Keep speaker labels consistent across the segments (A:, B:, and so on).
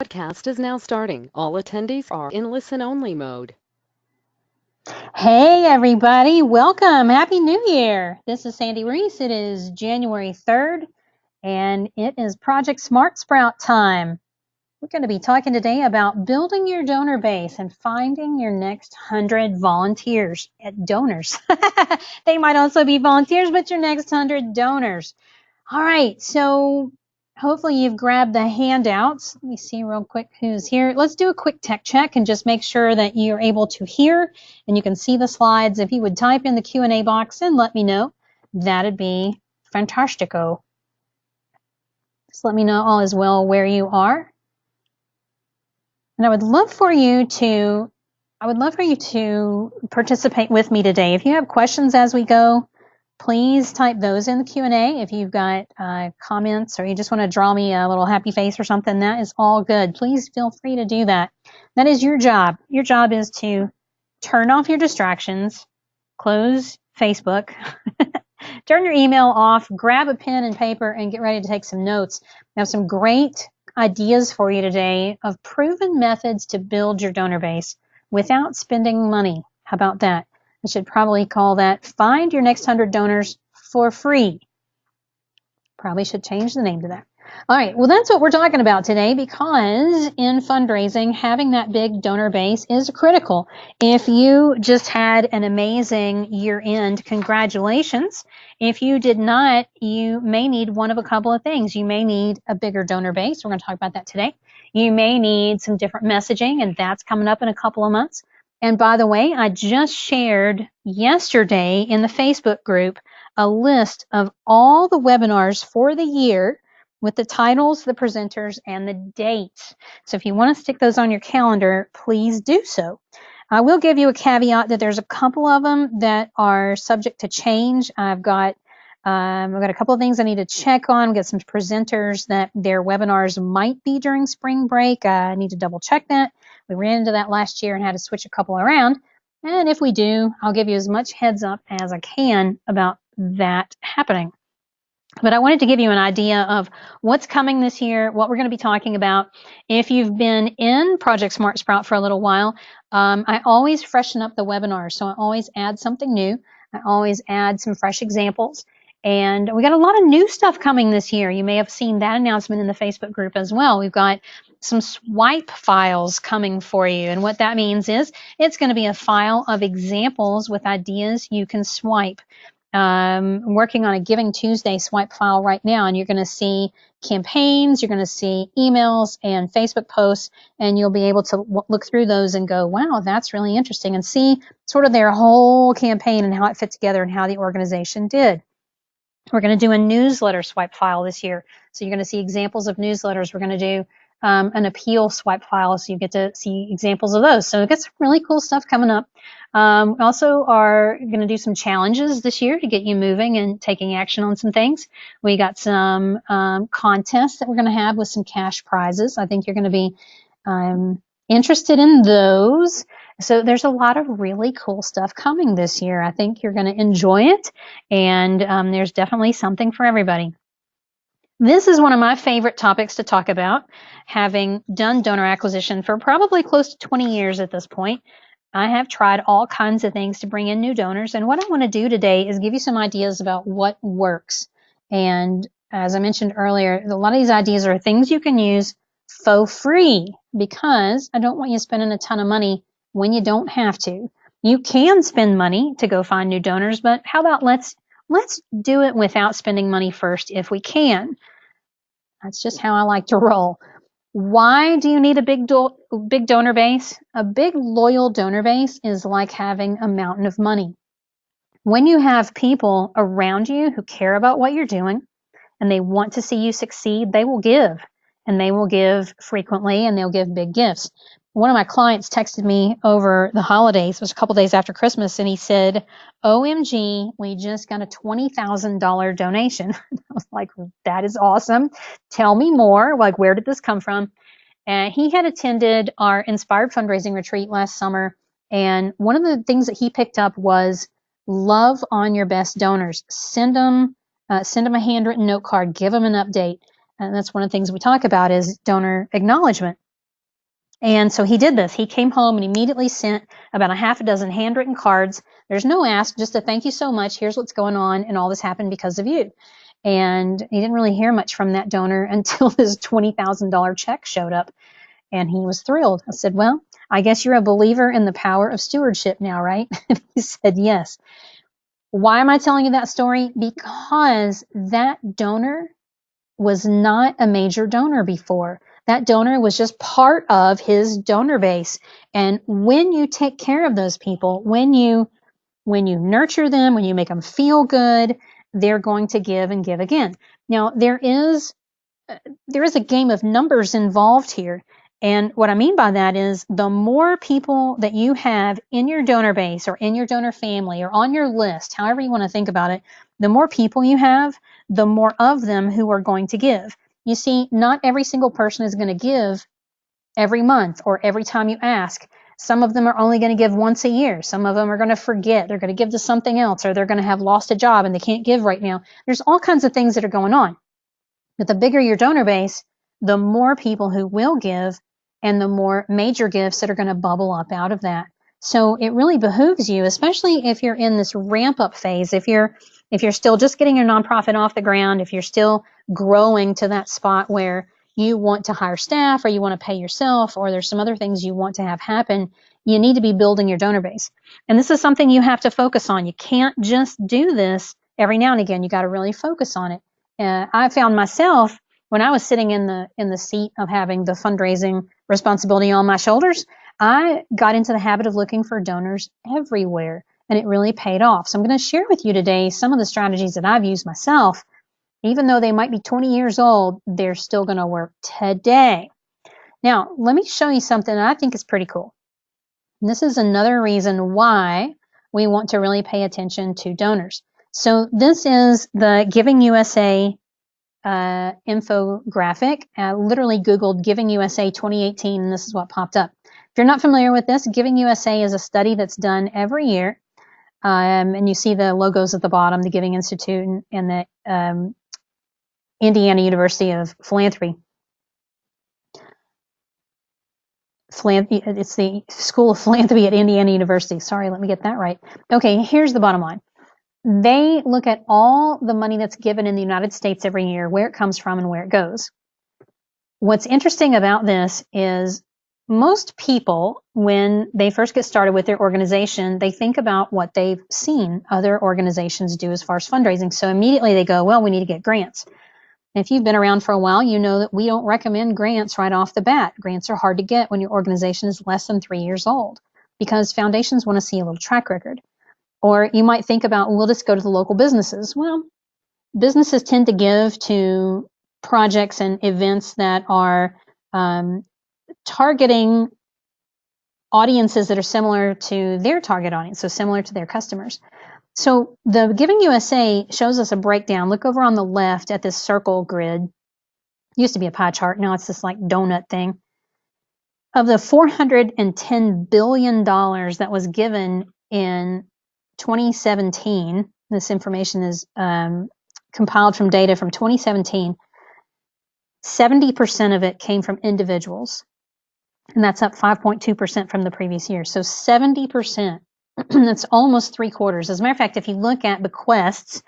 A: Podcast is now starting. All attendees are in listen-only mode.
B: Hey everybody, welcome. Happy New Year. This is Sandy Reese. It is January 3rd and it is Project SmartSprout time. We're going to be talking today about building your donor base and finding your next 100 volunteers, donors. They might also be volunteers, but your next 100 donors. All right, so hopefully you've grabbed the handouts. Let me see real quick who's here. Let's do a quick tech check and just make sure that you're able to hear and you can see the slides. If you would type in the Q&A box and let me know, that'd be fantastico. Just let me know all is well where you are. And I would love for you to participate with me today. If you have questions as we go, please type those in the Q&A. If you've got comments or you just want to draw me a little happy face or something, that is all good. Please feel free to do that. That is your job. Your job is to turn off your distractions, close Facebook, turn your email off, grab a pen and paper, and get ready to take some notes. I have some great ideas for you today of proven methods to build your donor base without spending money. How about that? I should probably call that Find Your Next 100 Donors for Free. Probably should change the name to that. All right, well, that's what we're talking about today because in fundraising, having that big donor base is critical. If you just had an amazing year-end, congratulations. If you did not, you may need one of a couple of things. You may need a bigger donor base. We're going to talk about that today. You may need some different messaging, and that's coming up in a couple of months. And by the way, I just shared yesterday in the Facebook group a list of all the webinars for the year with the titles, the presenters, and the dates. So if you want to stick those on your calendar, please do so. I will give you a caveat that there's a couple of them that are subject to change. I've got a couple of things I need to check on. We've got some presenters that their webinars might be during spring break. I need to double check that. We ran into that last year and had to switch a couple around. And if we do, I'll give you as much heads up as I can about that happening. But I wanted to give you an idea of what's coming this year, what we're going to be talking about. If you've been in Project SmartSprout for a little while, I always freshen up the webinars. So I always add something new. I always add some fresh examples. And we got a lot of new stuff coming this year. You may have seen that announcement in the Facebook group as well. We've got some swipe files coming for you. And what that means is it's going to be a file of examples with ideas you can swipe. I'm working on a Giving Tuesday swipe file right now, and you're going to see campaigns, you're going to see emails and Facebook posts, and you'll be able to look through those and go, wow, that's really interesting, and see sort of their whole campaign and how it fit together and how the organization did. We're going to do a newsletter swipe file this year. So you're going to see examples of newsletters. We're going to do an appeal swipe file, so you get to see examples of those. So we've got some really cool stuff coming up. We also are going to do some challenges this year to get you moving and taking action on some things. We got some contests that we're going to have with some cash prizes. I think you're going to be interested in those. So there's a lot of really cool stuff coming this year. I think you're going to enjoy it, and there's definitely something for everybody. This is one of my favorite topics to talk about, having done donor acquisition for probably close to 20 years at this point. I have tried all kinds of things to bring in new donors, and what I want to do today is give you some ideas about what works. And as I mentioned earlier, a lot of these ideas are things you can use for free because I don't want you spending a ton of money when you don't have to. You can spend money to go find new donors, but how about let's do it without spending money first if we can. That's just how I like to roll. Why do you need a big donor base? A big loyal donor base is like having a mountain of money. When you have people around you who care about what you're doing and they want to see you succeed, they will give, and they will give frequently, and they'll give big gifts. One of my clients texted me over the holidays, it was a couple days after Christmas, and he said, OMG, we just got a $20,000 donation. I was like, that is awesome. Tell me more. Like, where did this come from? And he had attended our Inspired Fundraising Retreat last summer, and one of the things that he picked up was love on your best donors. Send them a handwritten note card, give them an update. And that's one of the things we talk about is donor acknowledgement. And so he did this. He came home and immediately sent about a half a dozen handwritten cards. There's no ask, just a thank you so much. Here's what's going on, and all this happened because of you. And he didn't really hear much from that donor until his $20,000 check showed up, and he was thrilled. I said, well, I guess you're a believer in the power of stewardship now, right? And he said, yes. Why am I telling you that story? Because that donor was not a major donor before. That donor was just part of his donor base. And when you take care of those people, when you nurture them, when you make them feel good, they're going to give and give again. Now, there is a game of numbers involved here. And what I mean by that is the more people that you have in your donor base or in your donor family or on your list, however you want to think about it, the more people you have, the more of them who are going to give. You see, not every single person is going to give every month or every time you ask. Some of them are only going to give once a year. Some of them are going to forget. They're going to give to something else, or they're going to have lost a job and they can't give right now. There's all kinds of things that are going on. But the bigger your donor base, the more people who will give and the more major gifts that are going to bubble up out of that. So it really behooves you, especially if you're in this ramp up phase, if you're still just getting your nonprofit off the ground, if you're still growing to that spot where you want to hire staff or you want to pay yourself or there's some other things you want to have happen, you need to be building your donor base. And this is something you have to focus on. You can't just do this every now and again. You got to really focus on it. I found myself when I was sitting in the seat of having the fundraising responsibility on my shoulders, I got into the habit of looking for donors everywhere, and it really paid off. So I'm going to share with you today some of the strategies that I've used myself. Even though they might be 20 years old, they're still going to work today. Now, let me show you something that I think is pretty cool. And this is another reason why we want to really pay attention to donors. So this is the Giving USA infographic. I literally Googled Giving USA 2018, and this is what popped up. If you're not familiar with this, Giving USA is a study that's done every year. And you see the logos at the bottom, the Giving Institute and the Indiana University of Philanthropy. It's the School of Philanthropy at Indiana University. Sorry, let me get that right. Okay, here's the bottom line. They look at all the money that's given in the United States every year, where it comes from and where it goes. What's interesting about this is most people, when they first get started with their organization, they think about what they've seen other organizations do as far as fundraising. So immediately they go, well, we need to get grants. If you've been around for a while, you know that we don't recommend grants right off the bat. Grants are hard to get when your organization is less than 3 years old because foundations want to see a little track record. Or you might think about, we'll just go to the local businesses. Well, businesses tend to give to projects and events that are targeting audiences that are similar to their target audience, so similar to their customers. So the Giving USA shows us a breakdown. Look over on the left at this circle grid. It used to be a pie chart. Now it's this like donut thing. Of the $410 billion that was given in 2017, this information is compiled from data from 2017, 70% of it came from individuals, and that's up 5.2% from the previous year. So 70%, that's almost 3/4. As a matter of fact, if you look at bequests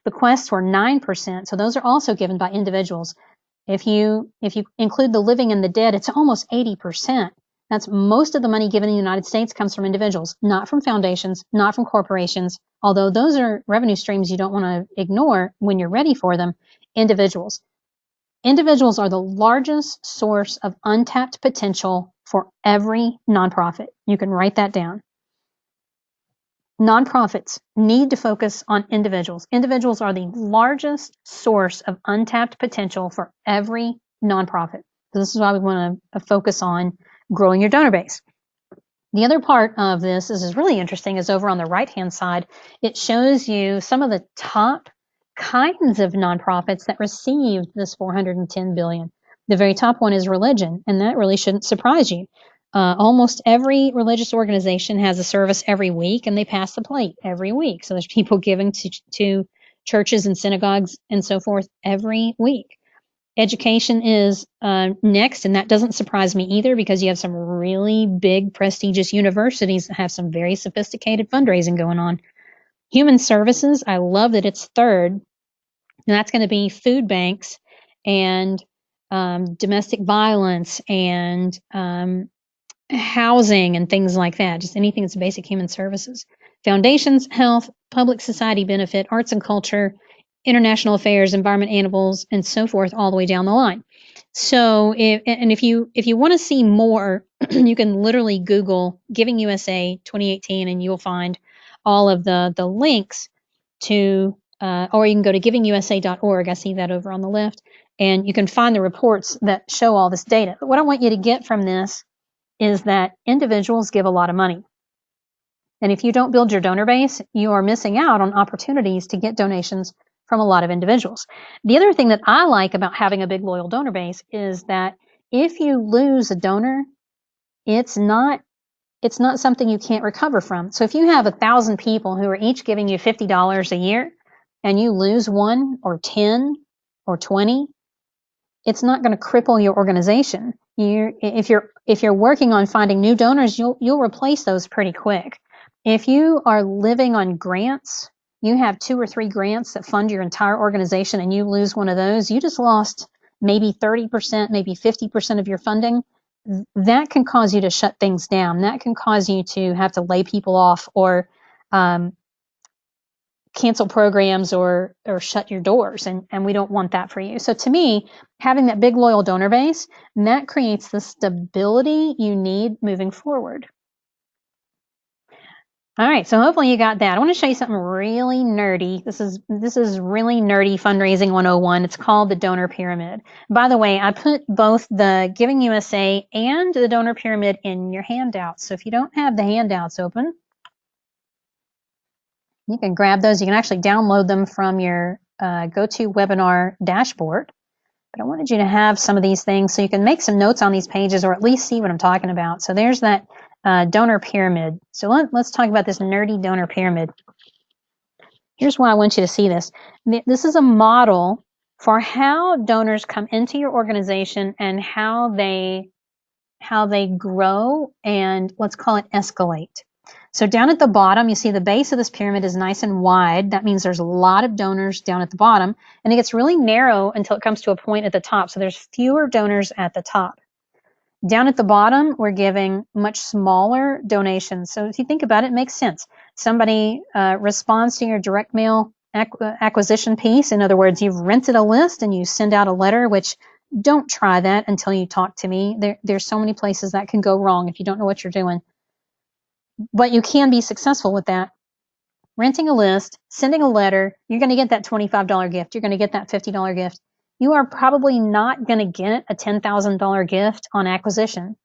B: were 9%, so those are also given by individuals. If you include the living and the dead, it's almost 80%. That's most of the money given in the United States comes from individuals, not from foundations, not from corporations, although those are revenue streams you don't want to ignore when you're ready for them. Individuals. Individuals are the largest source of untapped potential for every nonprofit. You can write that down. Nonprofits need to focus on individuals. Individuals are the largest source of untapped potential for every nonprofit. So this is why we want to focus on growing your donor base. The other part of this is really interesting is over on the right-hand side. It shows you some of the top kinds of nonprofits that received this $410 billion. The very top one is religion, and that really shouldn't surprise you. Almost every religious organization has a service every week, and they pass the plate every week. So there's people giving to churches and synagogues and so forth every week. Education is next, and that doesn't surprise me either because you have some really big, prestigious universities that have some very sophisticated fundraising going on. Human services, I love that it's third, and that's going to be food banks and domestic violence and housing and things like that, just anything that's basic human services. Foundations, health, public society benefit, arts and culture, international affairs, environment, animals, and so forth, all the way down the line. So, if you want to see more, you can literally Google Giving USA 2018, and you'll find all of the links to, or you can go to givingusa.org. I see that over on the left, and you can find the reports that show all this data. But what I want you to get from this is that individuals give a lot of money. And if you don't build your donor base, you are missing out on opportunities to get donations from a lot of individuals. The other thing that I like about having a big loyal donor base is that if you lose a donor, it's not something you can't recover from. So if you have 1,000 people who are each giving you $50 a year and you lose 1 or 10 or 20, it's not going to cripple your organization. If you're working on finding new donors, you'll replace those pretty quick. If you are living on grants, you have 2 or 3 grants that fund your entire organization, and you lose one of those, you just lost maybe 30%, maybe 50% of your funding. That can cause you to shut things down. That can cause you to have to lay people off or cancel programs or shut your doors, and we don't want that for you. So to me, having that big loyal donor base, that creates the stability you need moving forward. All right, so hopefully you got that. I want to show you something really nerdy. This is really nerdy fundraising 101. It's called the donor pyramid. By the way, I put both the Giving USA and the donor pyramid in your handouts. So if you don't have the handouts open, you can grab those. You can actually download them from your GoToWebinar dashboard. But I wanted you to have some of these things so you can make some notes on these pages or at least see what I'm talking about. So there's that donor pyramid. So let's talk about this nerdy donor pyramid. Here's why I want you to see this. This is a model for how donors come into your organization and how they grow and let's call it escalate. So down at the bottom, you see the base of this pyramid is nice and wide. That means there's a lot of donors down at the bottom, and it gets really narrow until it comes to a point at the top. So there's fewer donors at the top. Down at the bottom, we're giving much smaller donations. So if you think about it, it makes sense. Somebody responds to your direct mail acquisition piece. In other words, you've rented a list and you send out a letter, which don't try that until you talk to me. There's so many places that can go wrong if you don't know what you're doing. But you can be successful with that. Renting a list, sending a letter, you're going to get that $25 gift. You're going to get that $50 gift. You are probably not going to get a $10,000 gift on acquisition.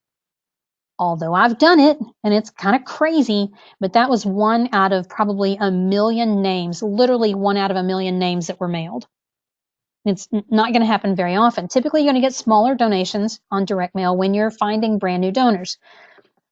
B: Although I've done it, and it's kind of crazy, but that was 1 out of probably 1 million names, literally 1 out of 1 million names that were mailed. It's not going to happen very often. Typically, you're going to get smaller donations on direct mail when you're finding brand new donors.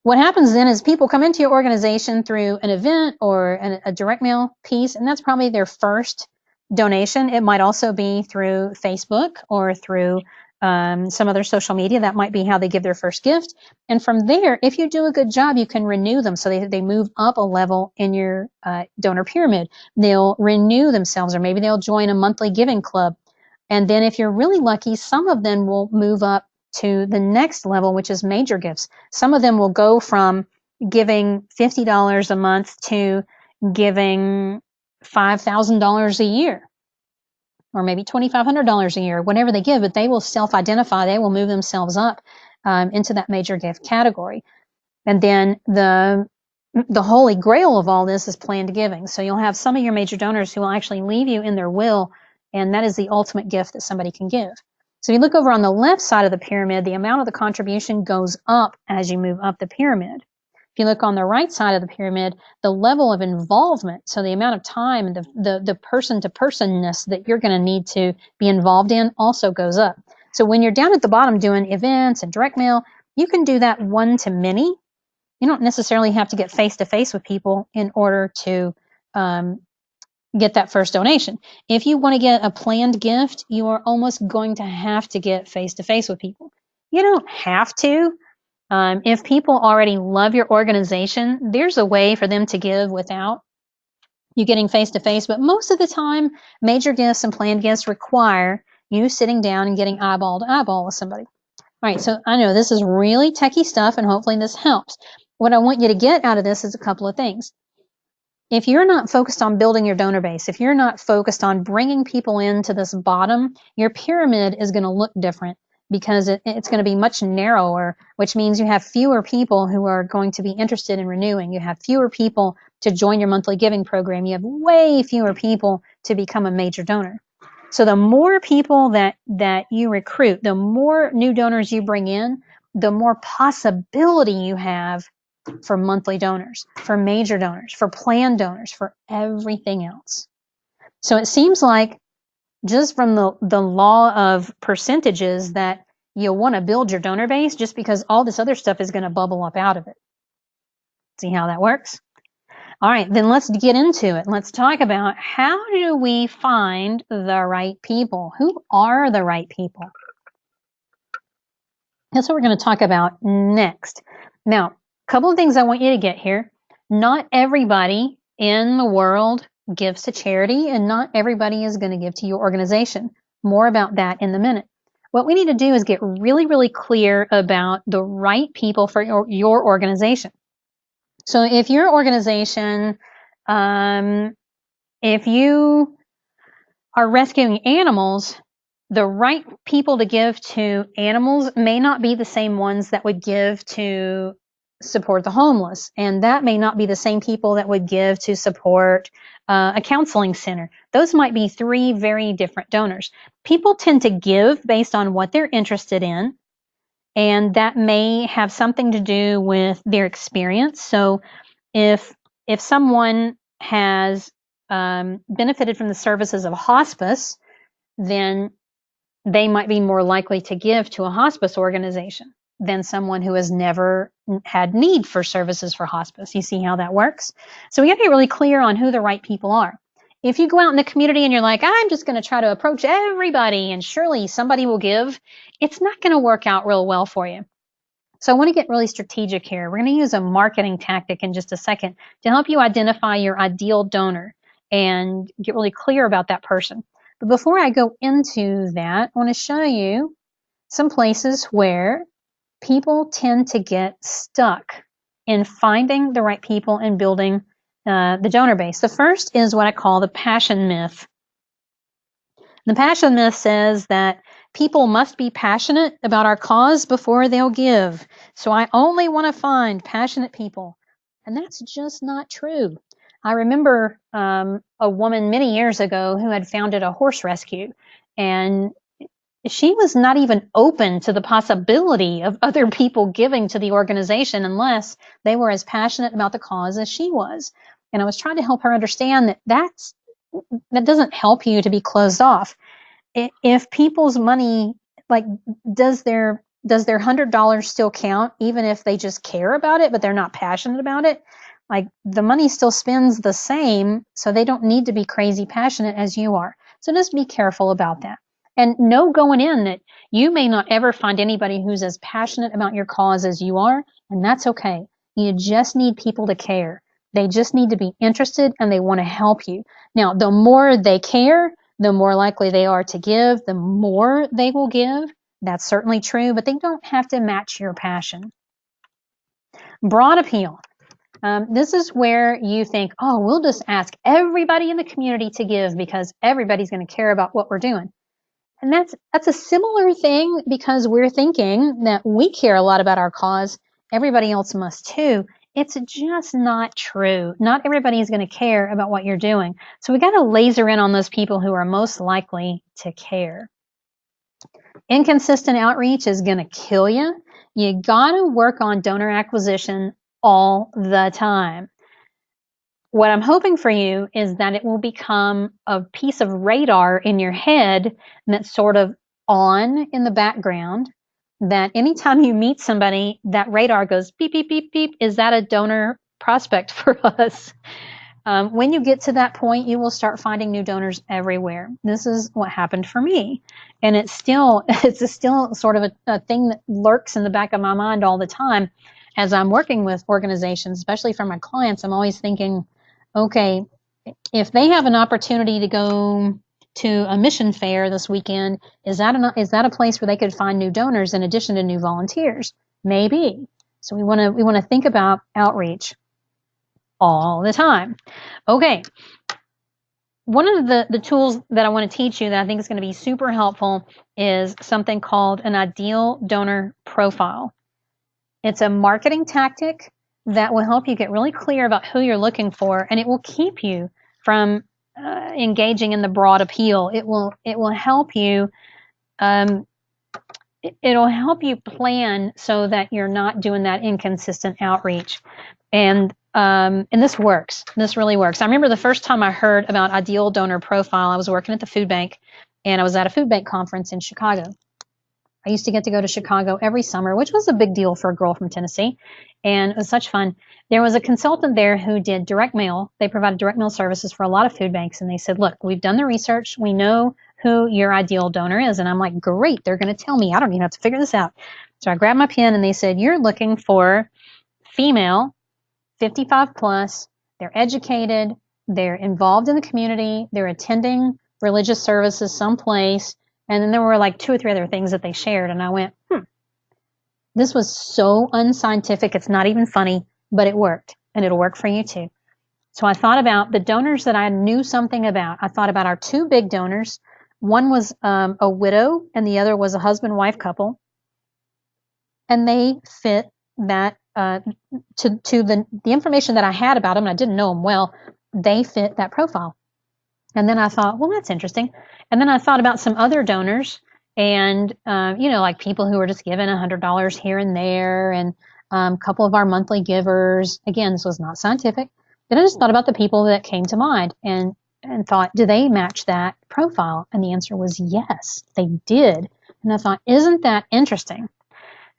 B: What happens then is people come into your organization through an event or a direct mail piece, and that's probably their first donation. It might also be through Facebook or through some other social media. That might be how they give their first gift. And from there, if you do a good job, you can renew them. So they move up a level in your donor pyramid. They'll renew themselves, or maybe they'll join a monthly giving club. And then if you're really lucky, some of them will move up to the next level, which is major gifts. Some of them will go from giving $50 a month to giving $5,000 a year, or maybe $2,500 a year, whatever they give, but they will self-identify. They will move themselves up into that major gift category. And then the holy grail of all this is planned giving. So you'll have some of your major donors who will actually leave you in their will, and that is the ultimate gift that somebody can give. So you look over on the left side of the pyramid, the amount of the contribution goes up as you move up the pyramid. If you look on the right side of the pyramid, the level of involvement, so the amount of time and the person-to-personness that you're going to need to be involved in also goes up. So when you're down at the bottom doing events and direct mail, you can do that one-to-many. You don't necessarily have to get face-to-face with people in order to get that first donation. If you want to get a planned gift, you are almost going to have to get face-to-face with people. You don't have to. If people already love your organization, there's a way for them to give without you getting face-to-face, but most of the time, major gifts and planned gifts require you sitting down and getting eyeball to eyeball with somebody. All right, so I know this is really techie stuff, and hopefully this helps. What I want you to get out of this is a couple of things. If you're not focused on building your donor base, if you're not focused on bringing people into this bottom, your pyramid is going to look different because it's going to be much narrower, which means you have fewer people who are going to be interested in renewing. You have fewer people to join your monthly giving program. You have way fewer people to become a major donor. So the more people that you recruit, the more new donors you bring in, the more possibility you have for monthly donors, for major donors, for planned donors, for everything else. So it seems like just from the law of percentages that you'll want to build your donor base just because all this other stuff is going to bubble up out of it. See how that works? All right, then let's get into it. Let's talk about how do we find the right people? Who are the right people? That's what we're going to talk about next. Now, a couple of things I want you to get here. Not everybody in the world gives to charity, and not everybody is going to give to your organization. More about that in a minute. What we need to do is get really, really clear about the right people for your organization. So if your organization, if you are rescuing animals, the right people to give to animals may not be the same ones that would give to support the homeless. And that may not be the same people that would give to support a counseling center. Those might be three very different donors. People tend to give based on what they're interested in, and that may have something to do with their experience. So if someone has benefited from the services of hospice, then they might be more likely to give to a hospice organization than someone who has never had need for services for hospice. You see how that works? So we got to get really clear on who the right people are. If you go out in the community and you're like, I'm just going to try to approach everybody and surely somebody will give, it's not going to work out real well for you. So I want to get really strategic here. We're going to use a marketing tactic in just a second to help you identify your ideal donor and get really clear about that person. But before I go into that, I want to show you some places where people tend to get stuck in finding the right people and building the donor base. The first is what I call the passion myth. The passion myth says that people must be passionate about our cause before they'll give. So I only want to find passionate people. And that's just not true. I remember a woman many years ago who had founded a horse rescue, and she was not even open to the possibility of other people giving to the organization unless they were as passionate about the cause as she was. And I was trying to help her understand that doesn't help you to be closed off. If people's money, like, does their $100 still count even if they just care about it but they're not passionate about it? Like, the money still spends the same, so they don't need to be crazy passionate as you are. So just be careful about that. And know going in that you may not ever find anybody who's as passionate about your cause as you are, and that's okay. You just need people to care. They just need to be interested and they want to help you. Now, the more they care, the more likely they are to give, the more they will give. That's certainly true, but they don't have to match your passion. Broad appeal. This is where you think, oh, we'll just ask everybody in the community to give because everybody's going to care about what we're doing. And that's a similar thing because we're thinking that we care a lot about our cause. Everybody else must too. It's just not true. Not everybody is going to care about what you're doing. So we got to laser in on those people who are most likely to care. Inconsistent outreach is going to kill you. You got to work on donor acquisition all the time. What I'm hoping for you is that it will become a piece of radar in your head that's sort of on in the background, that anytime you meet somebody, that radar goes beep, beep, beep, beep. Is that a donor prospect for us? When you get to that point, you will start finding new donors everywhere. This is what happened for me. And it's still sort of a thing that lurks in the back of my mind all the time as I'm working with organizations, especially for my clients. I'm always thinking, okay, if they have an opportunity to go to a mission fair this weekend, is that a place where they could find new donors in addition to new volunteers? Maybe. So we want to think about outreach all the time. Okay. One of the tools that I want to teach you that I think is going to be super helpful is something called an ideal donor profile. It's a marketing tactic that will help you get really clear about who you're looking for, and it will keep you from engaging in the broad appeal. It will help you. It'll help you plan so that you're not doing that inconsistent outreach. And this works. This really works. I remember the first time I heard about ideal donor profile, I was working at the food bank, and I was at a food bank conference in Chicago. I used to get to go to Chicago every summer, which was a big deal for a girl from Tennessee, and it was such fun. There was a consultant there who did direct mail. They provided direct mail services for a lot of food banks, and they said, look, we've done the research. We know who your ideal donor is. And I'm like, great, they're going to tell me. I don't even have to figure this out. So I grabbed my pen, and they said, you're looking for female, 55 plus, they're educated, they're involved in the community, they're attending religious services someplace, and then there were like 2 or 3 other things that they shared, and I went, this was so unscientific, it's not even funny, but it worked, and it'll work for you too. So I thought about the donors that I knew something about. I thought about our 2 big donors. One was a widow, and the other was a husband-wife couple, and they fit that to the information that I had about them, and I didn't know them well, they fit that profile. And then I thought, well, that's interesting. And then I thought about some other donors, and like people who were just giving $100 here and there, and a couple of our monthly givers. Again, this was not scientific. Then I just thought about the people that came to mind and thought, do they match that profile? And the answer was yes, they did. And I thought, isn't that interesting?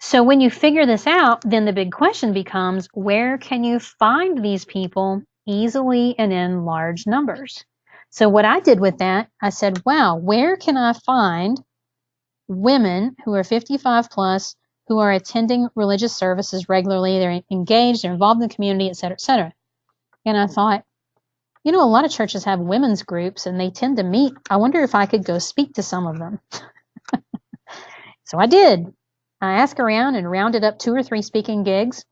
B: So when you figure this out, then the big question becomes, where can you find these people easily and in large numbers? So what I did with that, I said, wow, where can I find women who are 55 plus, who are attending religious services regularly, they're engaged, they're involved in the community, et cetera, et cetera. And I thought, a lot of churches have women's groups and they tend to meet. I wonder if I could go speak to some of them. So I did. I asked around and rounded up 2 or 3 speaking gigs.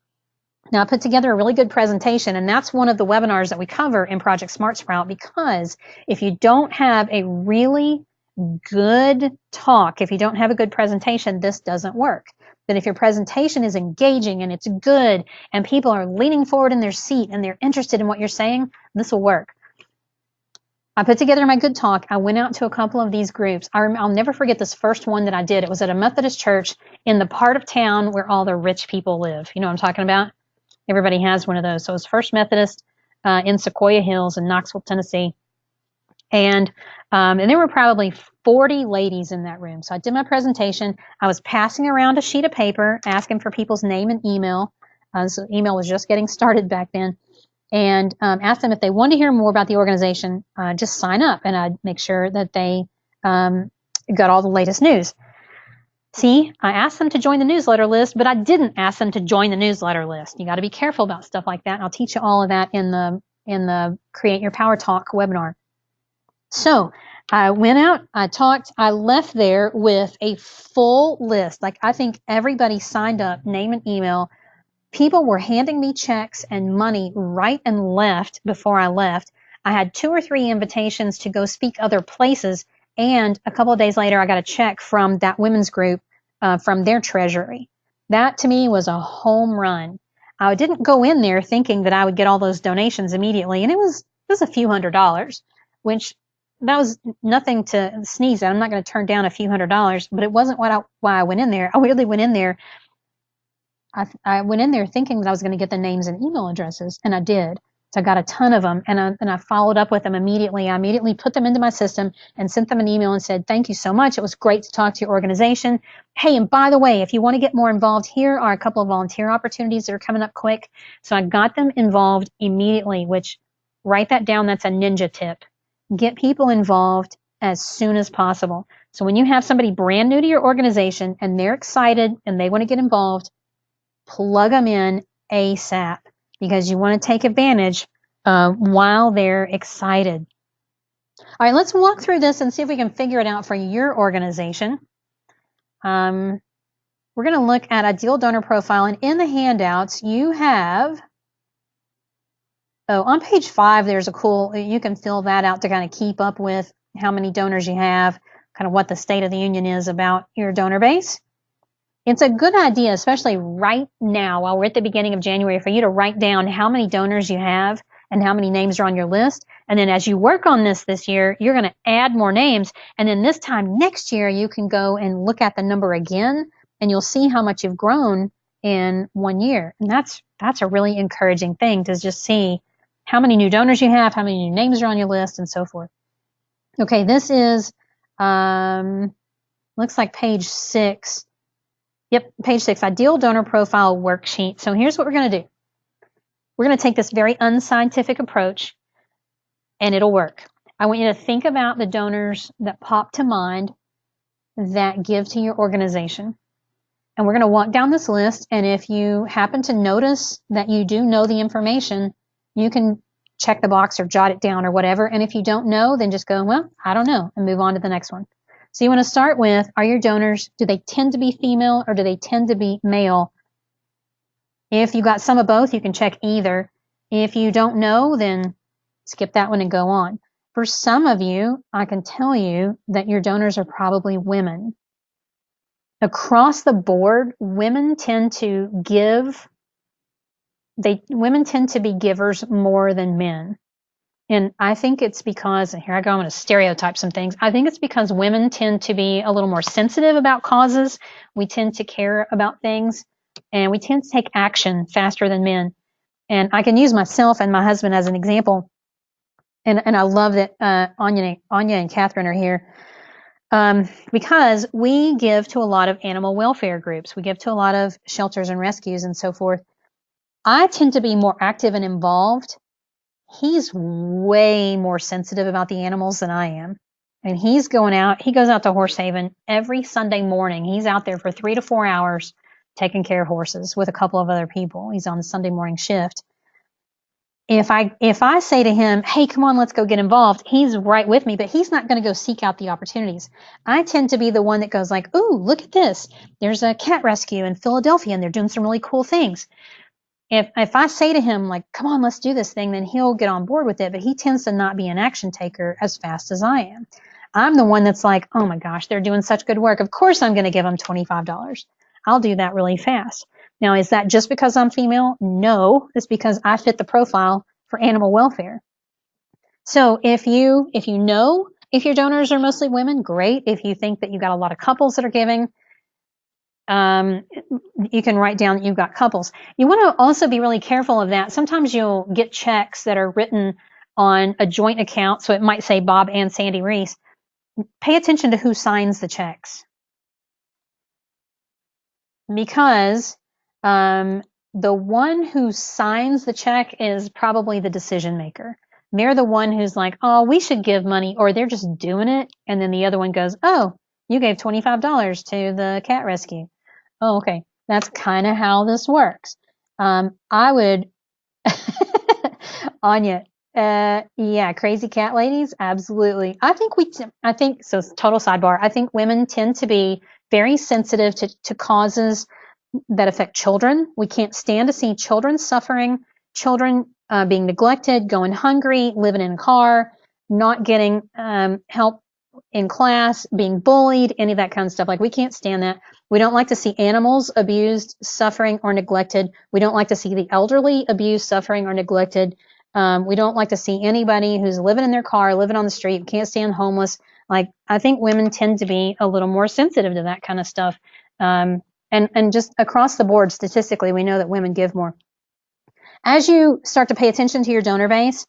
B: Now, I put together a really good presentation, and that's one of the webinars that we cover in Project SmartSprout, because if you don't have a really good talk, if you don't have a good presentation, this doesn't work. But if your presentation is engaging and it's good and people are leaning forward in their seat and they're interested in what you're saying, this will work. I put together my good talk. I went out to a couple of these groups. I'll never forget this first one that I did. It was at a Methodist church in the part of town where all the rich people live. You know what I'm talking about? Everybody has one of those. So it was First Methodist in Sequoia Hills in Knoxville, Tennessee. And there were probably 40 ladies in that room. So I did my presentation. I was passing around a sheet of paper, asking for people's name and email. So email was just getting started back then. And asked them if they wanted to hear more about the organization, just sign up. And I'd make sure that they got all the latest news. See, I asked them to join the newsletter list, but I didn't ask them to join the newsletter list. You got to be careful about stuff like that. And I'll teach you all of that in the Create Your Power Talk webinar. So I went out, I talked, I left there with a full list. Like, I think everybody signed up, name and email. People were handing me checks and money right and left before I left. I had 2 or 3 invitations to go speak other places. And a couple of days later, I got a check from that women's group from their treasury. That, to me, was a home run. I didn't go in there thinking that I would get all those donations immediately. And it was a few $100s, which that was nothing to sneeze at. I'm not going to turn down a few $100s, but it wasn't why I went in there. I really went in there. I went in there thinking that I was going to get the names and email addresses, and I did. So I got a ton of them, and I followed up with them immediately. I immediately put them into my system and sent them an email and said, thank you so much. It was great to talk to your organization. Hey, and by the way, if you want to get more involved, here are a couple of volunteer opportunities that are coming up quick. So I got them involved immediately, which Write that down. That's a ninja tip. Get people involved as soon as possible. So when you have somebody brand new to your organization and they're excited and they want to get involved, plug them in ASAP because you want to take advantage while they're excited. All right, let's walk through this and see if we can figure it out for your organization. We're going to look at ideal donor profile, and in the handouts you have, on page 5 there's a cool, you can fill that out to kind of keep up with how many donors you have, kind of what the state of the union is about your donor base. It's a good idea, especially right now while we're at the beginning of January, for you to write down how many donors you have and how many names are on your list. And then as you work on this year, you're going to add more names. And then this time next year, you can go and look at the number again, and you'll see how much you've grown in 1 year. And that's a really encouraging thing, to just see how many new donors you have, how many new names are on your list, and so forth. Okay, this is, looks like page 6. Yep, page 6, ideal donor profile worksheet. So here's what we're going to do. We're going to take this very unscientific approach, and it'll work. I want you to think about the donors that pop to mind that give to your organization. And we're going to walk down this list, and if you happen to notice that you do know the information, you can check the box or jot it down or whatever. And if you don't know, then just go, well, I don't know, and move on to the next one. So you want to start with, are your donors, do they tend to be female or do they tend to be male? If you got some of both, you can check either. If you don't know, then skip that one and go on. For some of you, I can tell you that your donors are probably women. Across the board, women tend to give, women tend to be givers more than men. And I think it's because, and here I go, I'm going to stereotype some things. I think it's because women tend to be a little more sensitive about causes. We tend to care about things, and we tend to take action faster than men. And I can use myself and my husband as an example. And I love that Anya and Catherine are here, because we give to a lot of animal welfare groups. We give to a lot of shelters and rescues and so forth. I tend to be more active and involved. He's way more sensitive about the animals than I am. And he goes out to Horse Haven every Sunday morning. He's out there for 3 to 4 hours taking care of horses with a couple of other people. He's on the Sunday morning shift. If I say to him, hey, come on, let's go get involved, he's right with me, but he's not going to go seek out the opportunities. I tend to be the one that goes like, ooh, look at this. There's a cat rescue in Philadelphia, and they're doing some really cool things. If I say to him, like, come on, let's do this thing, then he'll get on board with it, but he tends to not be an action taker as fast as I am. I'm the one that's like, oh my gosh, they're doing such good work. Of course I'm going to give them $25. I'll do that really fast. Now, is that just because I'm female? No, it's because I fit the profile for animal welfare. So if you know if your donors are mostly women, great. If you think that you got a lot of couples that are giving, you can write down that you've got couples. You want to also be really careful of that. Sometimes you'll get checks that are written on a joint account, so it might say Bob and Sandy Reese. Pay attention to who signs the checks, because the one who signs the check is probably the decision maker. They're the one who's like, oh, we should give money, or they're just doing it, and then the other one goes, oh, you gave $25 to the cat rescue. Oh, okay. That's kind of how this works. I would, Anya, yeah, crazy cat ladies, absolutely. I think, so total sidebar, I think women tend to be very sensitive to causes that affect children. We can't stand to see children suffering, children being neglected, going hungry, living in a car, not getting help in class, being bullied, any of that kind of stuff. Like, we can't stand that. We don't like to see animals abused, suffering, or neglected. We don't like to see the elderly abused, suffering, or neglected. We don't like to see anybody who's living in their car, living on the street, can't stand homeless. Like, I think women tend to be a little more sensitive to that kind of stuff. And just across the board, statistically, we know that women give more. As you start to pay attention to your donor base,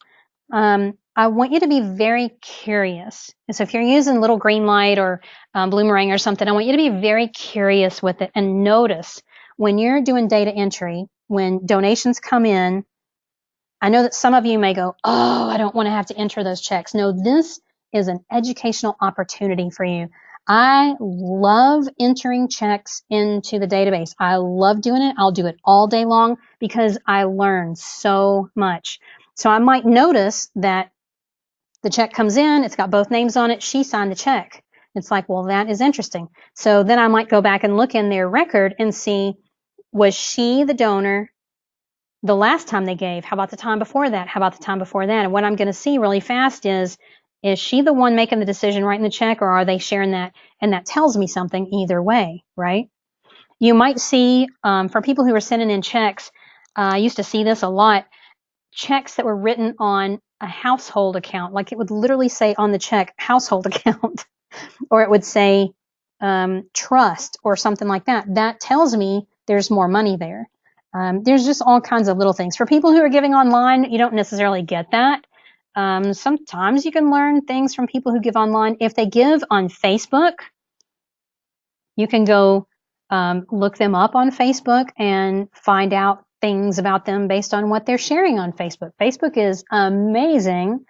B: I want you to be very curious. And so if you're using Little Green Light or Bloomerang or something, I want you to be very curious with it and notice when you're doing data entry, when donations come in, I know that some of you may go, oh, I don't want to have to enter those checks. No, this is an educational opportunity for you. I love entering checks into the database. I love doing it. I'll do it all day long because I learn so much. So I might notice that the check comes in, it's got both names on it, she signed the check. It's like, well, that is interesting. So then I might go back and look in their record and see, was she the donor the last time they gave? How about the time before that? How about the time before that? And what I'm going to see really fast is she the one making the decision, writing the check, or are they sharing that? And that tells me something either way, right? You might see, for people who are sending in checks, I used to see this a lot, checks that were written on a household account. Like it would literally say on the check, household account, or it would say trust or something like that. That tells me there's more money there. There's just all kinds of little things. For people who are giving online, you don't necessarily get that. Sometimes you can learn things from people who give online. If they give on Facebook, you can go look them up on Facebook and find out things about them based on what they're sharing on Facebook. Facebook is amazing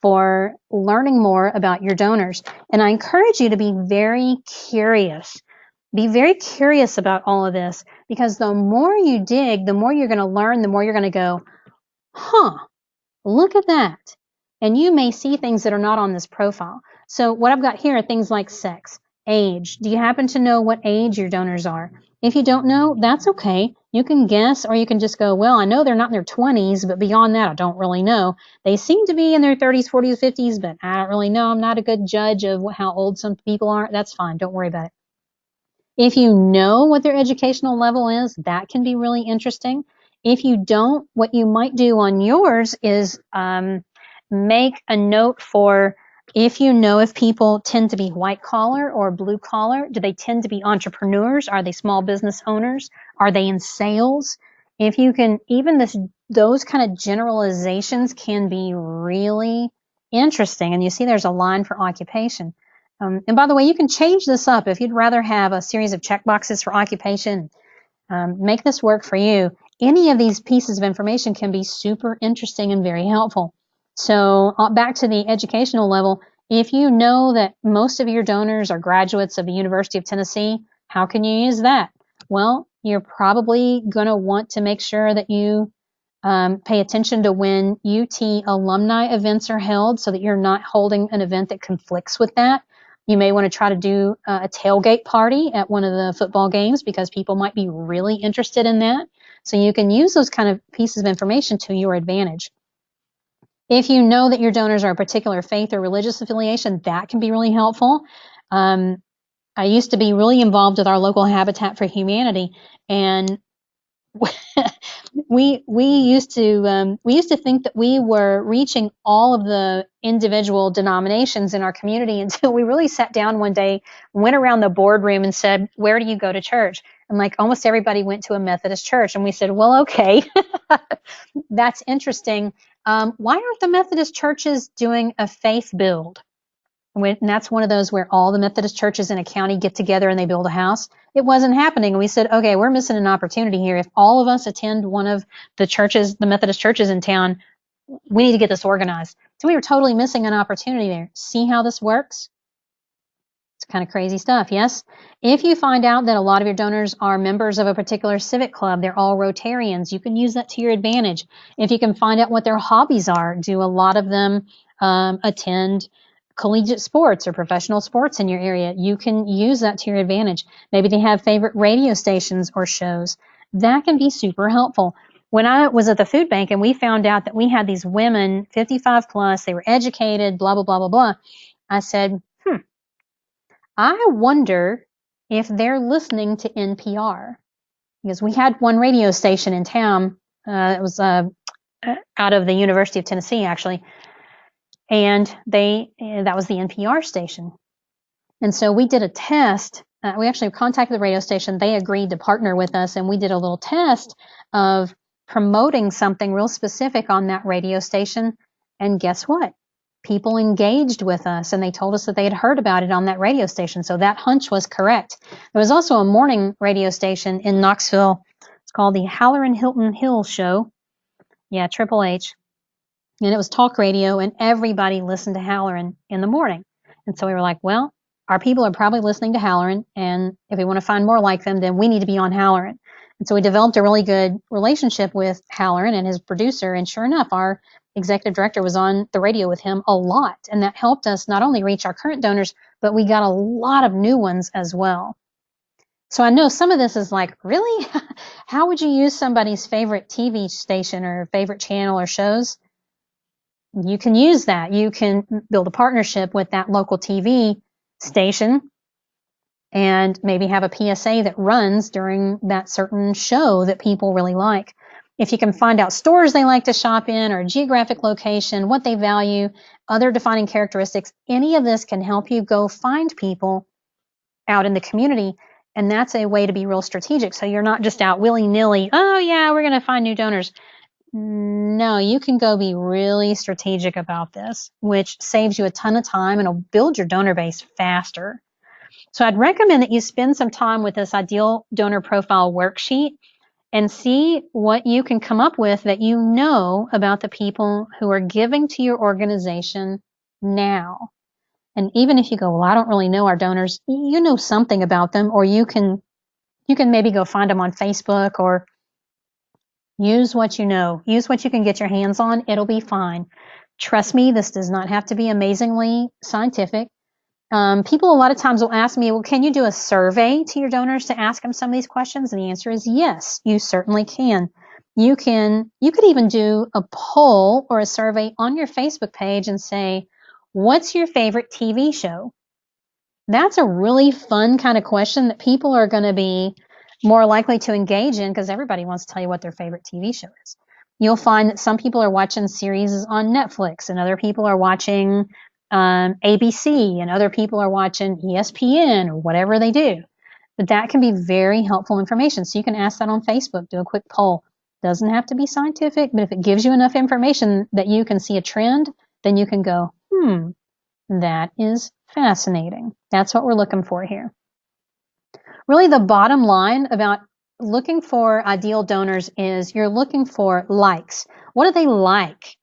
B: for learning more about your donors. And I encourage you to be very curious. Be very curious about all of this, because the more you dig, the more you're going to learn, the more you're going to go, huh, look at that. And you may see things that are not on this profile. So what I've got here are things like sex, age. Do you happen to know what age your donors are? If you don't know, that's okay. You can guess, or you can just go, well, I know they're not in their 20s, but beyond that, I don't really know. They seem to be in their 30s, 40s, 50s, but I don't really know. I'm not a good judge of how old some people are. That's fine. Don't worry about it. If you know what their educational level is, that can be really interesting. If you don't, what you might do on yours is make a note for, if you know if people tend to be white collar or blue collar. Do they tend to be entrepreneurs? Are they small business owners? Are they in sales? If you can, even those kind of generalizations can be really interesting. And you see there's a line for occupation. And by the way, you can change this up. If you'd rather have a series of checkboxes for occupation, make this work for you. Any of these pieces of information can be super interesting and very helpful. So back to the educational level, if you know that most of your donors are graduates of the University of Tennessee, how can you use that? Well, you're probably going to want to make sure that you pay attention to when UT alumni events are held, so that you're not holding an event that conflicts with that. You may want to try to do a tailgate party at one of the football games, because people might be really interested in that. So you can use those kind of pieces of information to your advantage. If you know that your donors are a particular faith or religious affiliation, that can be really helpful. I used to be really involved with our local Habitat for Humanity, and we used to think that we were reaching all of the individual denominations in our community, until we really sat down one day, went around the boardroom and said, where do you go to church? And like almost everybody went to a Methodist church. And we said, well, okay, that's interesting. Why aren't the Methodist churches doing a faith build? And that's one of those where all the Methodist churches in a county get together and they build a house. It wasn't happening. And we said, okay, we're missing an opportunity here. If all of us attend one of the churches, the Methodist churches in town, we need to get this organized. So we were totally missing an opportunity there. See how this works? It's kind of crazy stuff, yes? If you find out that a lot of your donors are members of a particular civic club, they're all Rotarians, you can use that to your advantage. If you can find out what their hobbies are, do a lot of them attend collegiate sports or professional sports in your area? You can use that to your advantage. Maybe they have favorite radio stations or shows. That can be super helpful. When I was at the food bank and we found out that we had these women, 55 plus, they were educated, blah, blah, blah, blah, blah, I said, I wonder if they're listening to NPR. Because we had one radio station in town, it was out of the University of Tennessee, actually, and that was the NPR station. And so we did a test. We actually contacted the radio station. They agreed to partner with us, and we did a little test of promoting something real specific on that radio station. And guess what? People engaged with us, and they told us that they had heard about it on that radio station. So that hunch was correct. There was also a morning radio station in Knoxville. It's called the Halloran Hilton Hill Show. Yeah, Triple H. And it was talk radio, and everybody listened to Halloran in the morning. And so we were like, well, our people are probably listening to Halloran, and if we want to find more like them, then we need to be on Halloran. And so we developed a really good relationship with Halloran and his producer, and sure enough, our executive director was on the radio with him a lot, and that helped us not only reach our current donors, but we got a lot of new ones as well. So I know some of this is like, really? How would you use somebody's favorite TV station or favorite channel or shows? You can use that. You can build a partnership with that local TV station and maybe have a PSA that runs during that certain show that people really like. If you can find out stores they like to shop in or geographic location, what they value, other defining characteristics, any of this can help you go find people out in the community. And that's a way to be real strategic. So you're not just out willy-nilly, oh yeah, we're going to find new donors. No, you can go be really strategic about this, which saves you a ton of time and will build your donor base faster. So I'd recommend that you spend some time with this ideal donor profile worksheet and see what you can come up with that you know about the people who are giving to your organization now. And even if you go, well, I don't really know our donors, you know something about them, or you can maybe go find them on Facebook, or use what you know. Use what you can get your hands on. It'll be fine. Trust me, this does not have to be amazingly scientific. People a lot of times will ask me, well, can you do a survey to your donors to ask them some of these questions? And the answer is yes, you certainly can. You could even do a poll or a survey on your Facebook page and say, what's your favorite TV show? That's a really fun kind of question that people are going to be more likely to engage in because everybody wants to tell you what their favorite TV show is. You'll find that some people are watching series on Netflix and other people are watching ABC and other people are watching ESPN or whatever they do. But that can be very helpful information. So you can ask that on Facebook, do a quick poll. Doesn't have to be scientific, but if it gives you enough information that you can see a trend, then you can go, that is fascinating. That's what we're looking for here. Really, the bottom line about looking for ideal donors is you're looking for likes. What do they like?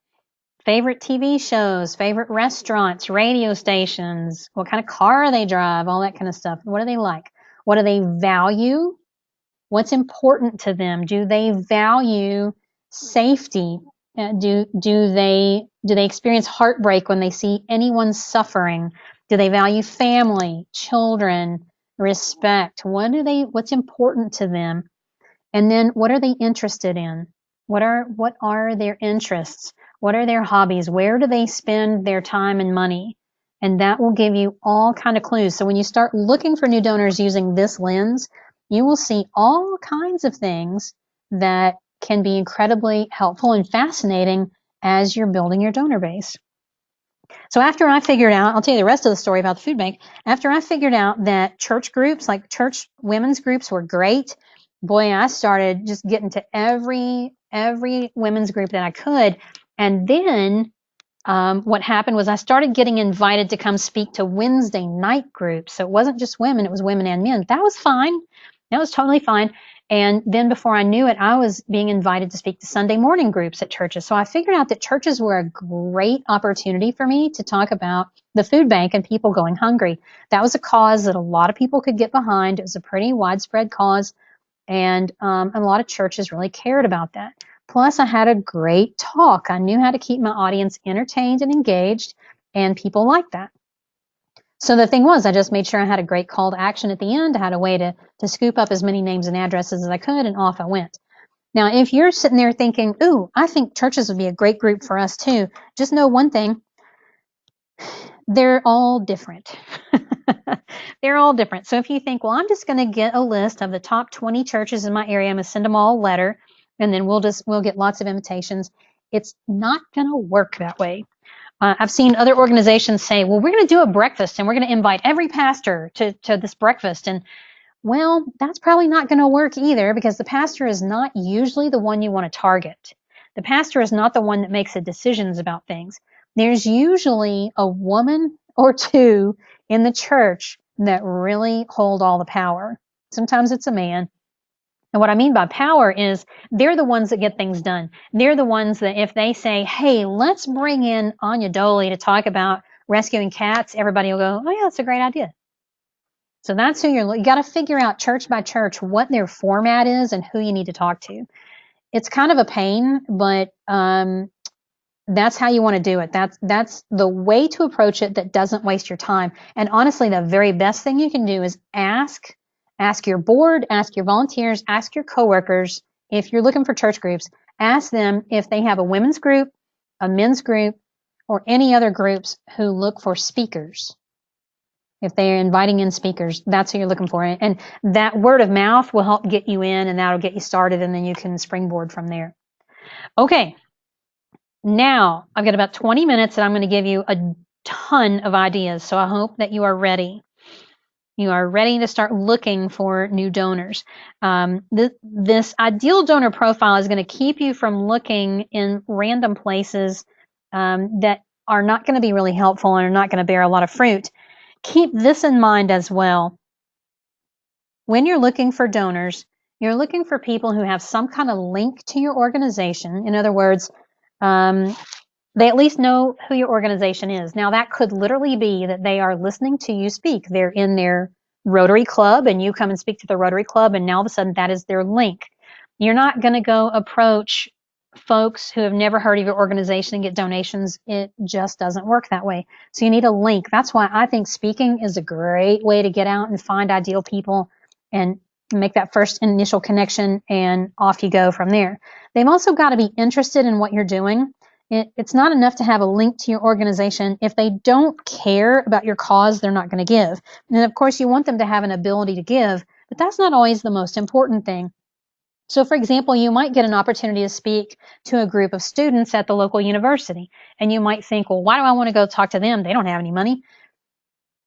B: Favorite TV shows, favorite restaurants, radio stations, what kind of car they drive, all that kind of stuff. What do they like? What do they value? What's important to them? Do they value safety? Do they experience heartbreak when they see anyone suffering? Do they value family, children, respect? What's important to them? And then what are they interested in? What are their interests? What are their hobbies? Where do they spend their time and money? And that will give you all kind of clues. So when you start looking for new donors using this lens, you will see all kinds of things that can be incredibly helpful and fascinating as you're building your donor base. So after I figured out, I'll tell you the rest of the story about the food bank. After I figured out that church groups, like church women's groups, were great, boy, I started just getting to every women's group that I could. And then what happened was I started getting invited to come speak to Wednesday night groups. So it wasn't just women, it was women and men. That was fine. That was totally fine. And then before I knew it, I was being invited to speak to Sunday morning groups at churches. So I figured out that churches were a great opportunity for me to talk about the food bank and people going hungry. That was a cause that a lot of people could get behind. It was a pretty widespread cause, and a lot of churches really cared about that. Plus, I had a great talk. I knew how to keep my audience entertained and engaged, and people liked that. So the thing was, I just made sure I had a great call to action at the end. I had a way to scoop up as many names and addresses as I could, and off I went. Now, if you're sitting there thinking, ooh, I think churches would be a great group for us too, just know one thing. They're all different. They're all different. So if you think, well, I'm just going to get a list of the top 20 churches in my area, I'm going to send them all a letter, and then we'll get lots of invitations. It's not going to work that way. I've seen other organizations say, well, we're going to do a breakfast and we're going to invite every pastor to this breakfast. And well, that's probably not going to work either, because the pastor is not usually the one you want to target. The pastor is not the one that makes the decisions about things. There's usually a woman or two in the church that really hold all the power. Sometimes it's a man. And what I mean by power is they're the ones that get things done. They're the ones that if they say, hey, let's bring in Anya Doley to talk about rescuing cats, everybody will go, oh yeah, that's a great idea. So that's who you got to figure out church by church what their format is and who you need to talk to. It's kind of a pain, but that's how you want to do it. That's the way to approach it that doesn't waste your time. And honestly, the very best thing you can do is ask your board, ask your volunteers, ask your coworkers. If you're looking for church groups, ask them if they have a women's group, a men's group, or any other groups who look for speakers. If they're inviting in speakers, that's who you're looking for. And that word of mouth will help get you in, and that'll get you started, and then you can springboard from there. Okay. Now, I've got about 20 minutes, and I'm going to give you a ton of ideas. So I hope that you are ready. You are ready to start looking for new donors. This ideal donor profile is going to keep you from looking in random places that are not going to be really helpful and are not going to bear a lot of fruit. Keep this in mind as well. When you're looking for donors, you're looking for people who have some kind of link to your organization. In other words, they at least know who your organization is. Now, that could literally be that they are listening to you speak. They're in their Rotary Club, and you come and speak to the Rotary Club, and now all of a sudden that is their link. You're not going to go approach folks who have never heard of your organization and get donations. It just doesn't work that way. So you need a link. That's why I think speaking is a great way to get out and find ideal people and make that first initial connection, and off you go from there. They've also got to be interested in what you're doing. It's not enough to have a link to your organization. If they don't care about your cause, they're not going to give. And of course, you want them to have an ability to give, but that's not always the most important thing. So, for example, you might get an opportunity to speak to a group of students at the local university, and you might think, well, why do I want to go talk to them? They don't have any money.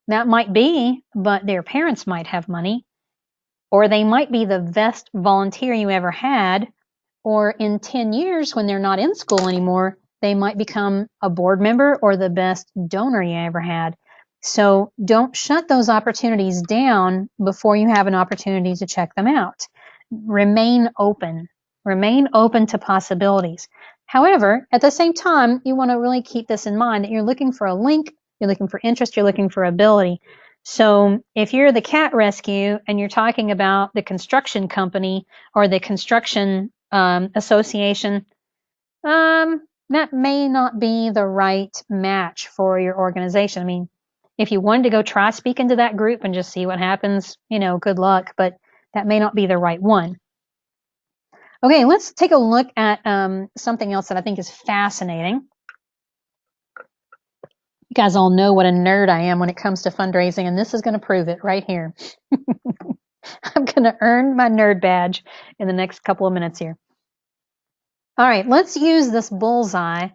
B: That might be, but their parents might have money, or they might be the best volunteer you ever had, or in 10 years when they're not in school anymore, they might become a board member or the best donor you ever had. So don't shut those opportunities down before you have an opportunity to check them out. Remain open. Remain open to possibilities. However, at the same time, you want to really keep this in mind that you're looking for a link, you're looking for interest, you're looking for ability. So if you're the cat rescue and you're talking about the construction company or the construction association, that may not be the right match for your organization. I mean, if you wanted to go try speaking to that group and just see what happens, good luck, but that may not be the right one. Okay, let's take a look at something else that I think is fascinating. You guys all know what a nerd I am when it comes to fundraising, and this is going to prove it right here. I'm going to earn my nerd badge in the next couple of minutes here. All right, let's use this bullseye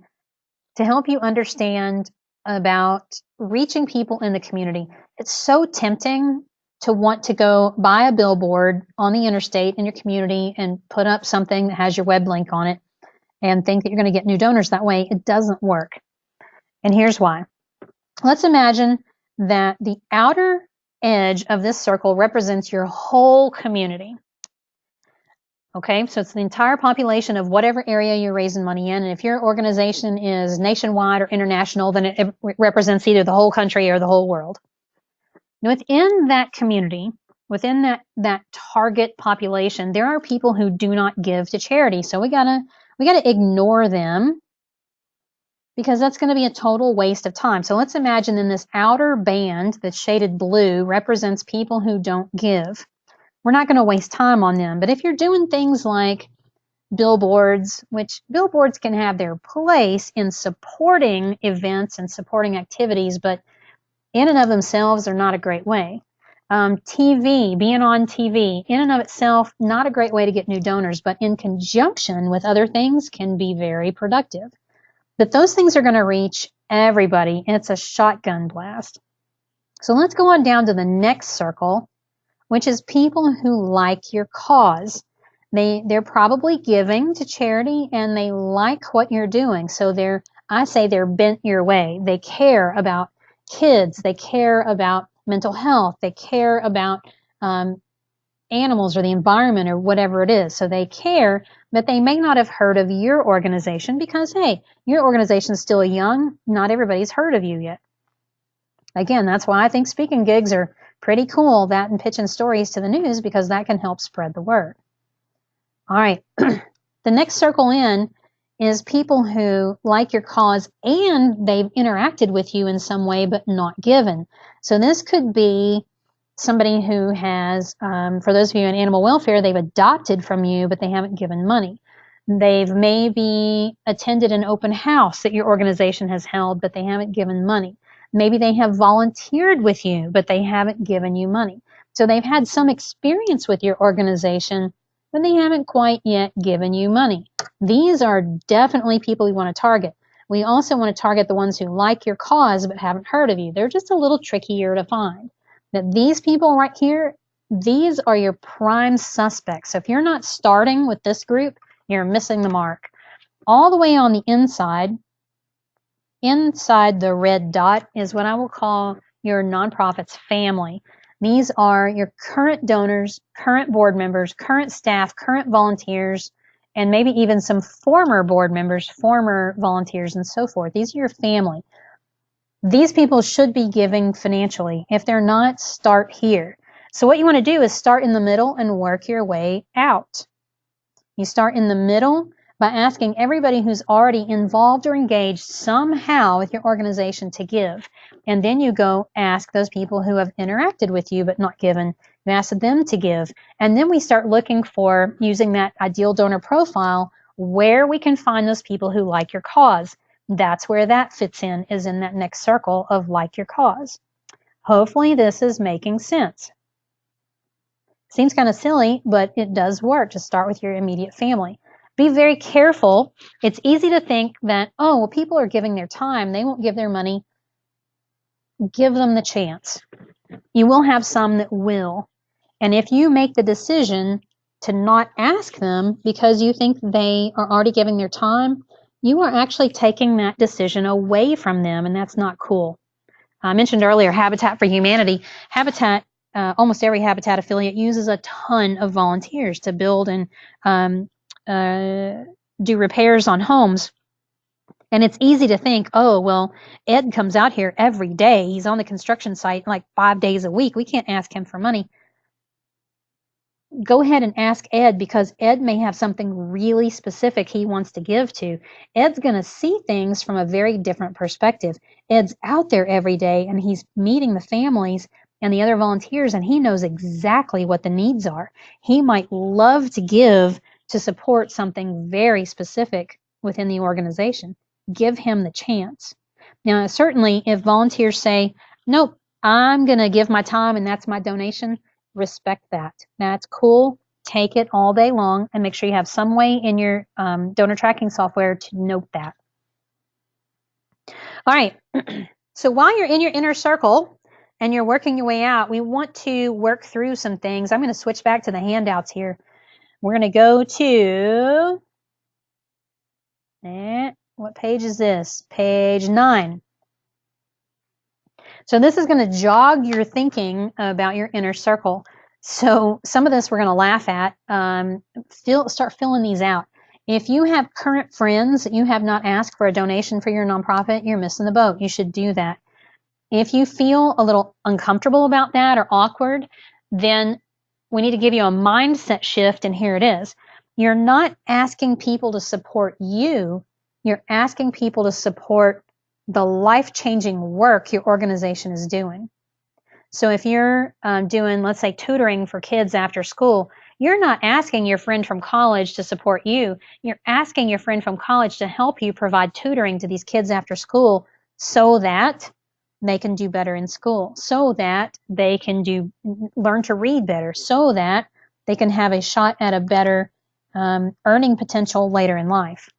B: to help you understand about reaching people in the community. It's so tempting to want to go buy a billboard on the interstate in your community and put up something that has your web link on it and think that you're going to get new donors that way. It doesn't work. And here's why. Let's imagine that the outer edge of this circle represents your whole community. Okay, so it's the entire population of whatever area you're raising money in. And if your organization is nationwide or international, then it represents either the whole country or the whole world. Within that community, within that target population, there are people who do not give to charity. So we gotta ignore them because that's going to be a total waste of time. So let's imagine in this outer band that's shaded blue represents people who don't give. We're not going to waste time on them. But if you're doing things like billboards, which billboards can have their place in supporting events and supporting activities, but in and of themselves are not a great way. TV, being on TV, in and of itself, not a great way to get new donors, but in conjunction with other things can be very productive. But those things are going to reach everybody, and it's a shotgun blast. So let's go on down to the next circle, which is people who like your cause. They're probably giving to charity and they like what you're doing. So they're bent your way. They care about kids. They care about mental health. They care about animals or the environment or whatever it is. So they care, but they may not have heard of your organization because, hey, your organization is still young. Not everybody's heard of you yet. Again, that's why I think speaking gigs are pretty cool, that and pitching stories to the news, because that can help spread the word. All right. The next circle in is people who like your cause and they've interacted with you in some way but not given. So this could be somebody who has, for those of you in animal welfare, they've adopted from you, but they haven't given money. They've maybe attended an open house that your organization has held, but they haven't given money. Maybe they have volunteered with you, but they haven't given you money. So they've had some experience with your organization, but they haven't quite yet given you money. These are definitely people we want to target. We also want to target the ones who like your cause but haven't heard of you. They're just a little trickier to find. But these people right here, these are your prime suspects. So if you're not starting with this group, you're missing the mark. All the way on the inside the red dot is what I will call your nonprofit's family. These are your current donors, current board members, current staff, current volunteers, and maybe even some former board members, former volunteers, and so forth. These are your family. These people should be giving financially. If they're not, start here. So what you want to do is start in the middle and work your way out. You start in the middle by asking everybody who's already involved or engaged somehow with your organization to give. And then you go ask those people who have interacted with you but not given. You ask them to give. And then we start looking for, using that ideal donor profile, where we can find those people who like your cause. That's where that fits in, is in that next circle of like your cause. Hopefully this is making sense. Seems kind of silly, but it does work to start with your immediate family. Be very careful. It's easy to think that, oh, well, people are giving their time. They won't give their money. Give them the chance. You will have some that will. And if you make the decision to not ask them because you think they are already giving their time, you are actually taking that decision away from them, and that's not cool. I mentioned earlier Habitat for Humanity. Habitat, almost every Habitat affiliate uses a ton of volunteers to build and do repairs on homes. And it's easy to think, oh, well, Ed comes out here every day. He's on the construction site like 5 days a week. We can't ask him for money. Go ahead and ask Ed, because Ed may have something really specific he wants to give to. Ed's going to see things from a very different perspective. Ed's out there every day and he's meeting the families and the other volunteers, and he knows exactly what the needs are. He might love to give to support something very specific within the organization. Give him the chance. Now, certainly if volunteers say, nope, I'm going to give my time and that's my donation, respect that. That's cool. Take it all day long and make sure you have some way in your donor tracking software to note that. All right. So while you're in your inner circle and you're working your way out, we want to work through some things. I'm going to switch back to the handouts here. We're going to go to, what page is this? Page 9. So this is going to jog your thinking about your inner circle. So some of this we're going to laugh at. Start filling these out. If you have current friends that you have not asked for a donation for your nonprofit, you're missing the boat. You should do that. If you feel a little uncomfortable about that or awkward, then we need to give you a mindset shift, and here it is. You're not asking people to support you. You're asking people to support the life-changing work your organization is doing. So if you're doing, let's say, tutoring for kids after school, you're not asking your friend from college to support you. You're asking your friend from college to help you provide tutoring to these kids after school so that they can do better in school, so that they can learn to read better, so that they can have a shot at a better earning potential later in life.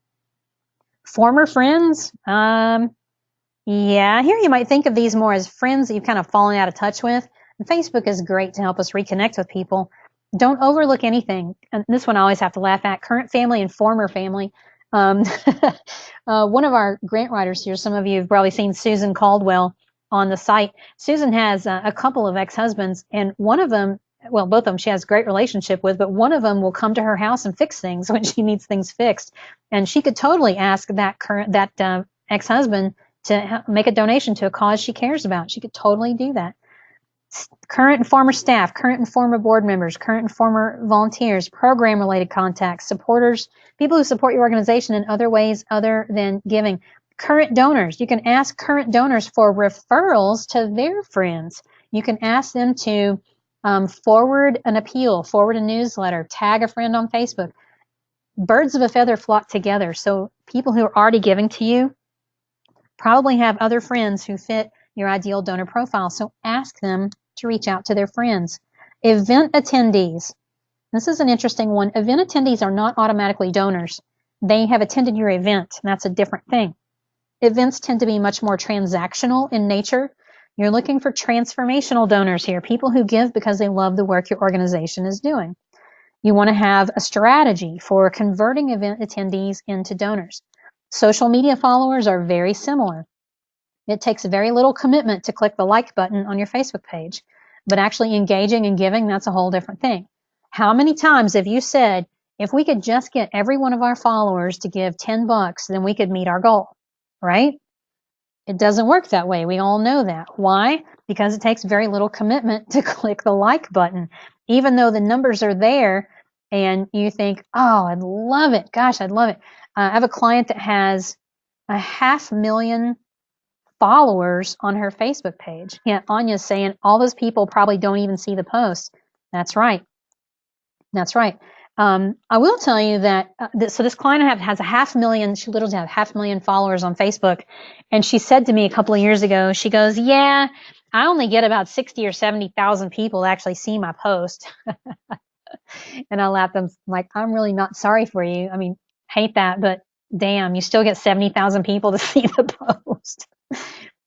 B: Former friends, yeah, here you might think of these more as friends that you've kind of fallen out of touch with. And Facebook is great to help us reconnect with people. Don't overlook anything. And this one I always have to laugh at, current family and former family. One of our grant writers here, some of you have probably seen Susan Caldwell on the site. Susan has a couple of ex-husbands, and one of them well, both of them she has a great relationship with, but one of them will come to her house and fix things when she needs things fixed. And she could totally ask that ex-husband to make a donation to a cause she cares about. She could totally do that. Current and former staff, current and former board members, current and former volunteers, program-related contacts, supporters, people who support your organization in other ways other than giving. Current donors. You can ask current donors for referrals to their friends. You can ask them to forward an appeal, forward a newsletter, tag a friend on Facebook. Birds of a feather flock together. So people who are already giving to you probably have other friends who fit your ideal donor profile. So ask them to reach out to their friends. Event attendees. This is an interesting one. Event attendees are not automatically donors. They have attended your event, and that's a different thing. Events tend to be much more transactional in nature. You're looking for transformational donors here, people who give because they love the work your organization is doing. You want to have a strategy for converting event attendees into donors. Social media followers are very similar. It takes very little commitment to click the like button on your Facebook page, but actually engaging and giving, that's a whole different thing. How many times have you said, if we could just get every one of our followers to give $10, then we could meet our goal, right? It doesn't work that way. We all know that. Why? Because it takes very little commitment to click the like button. Even though the numbers are there and you think, oh, I'd love it. Gosh, I'd love it. I have a client that has 500,000 followers on her Facebook page. Yeah, Anya's saying all those people probably don't even see the post. That's right. That's right. I will tell you that, so this client has 500,000, she literally has 500,000 followers on Facebook. And she said to me a couple of years ago, she goes, yeah, I only get about 60 or 70,000 people to actually see my post. And I laughed. I'm like, I'm really not sorry for you. I mean, hate that, but damn, you still get 70,000 people to see the post.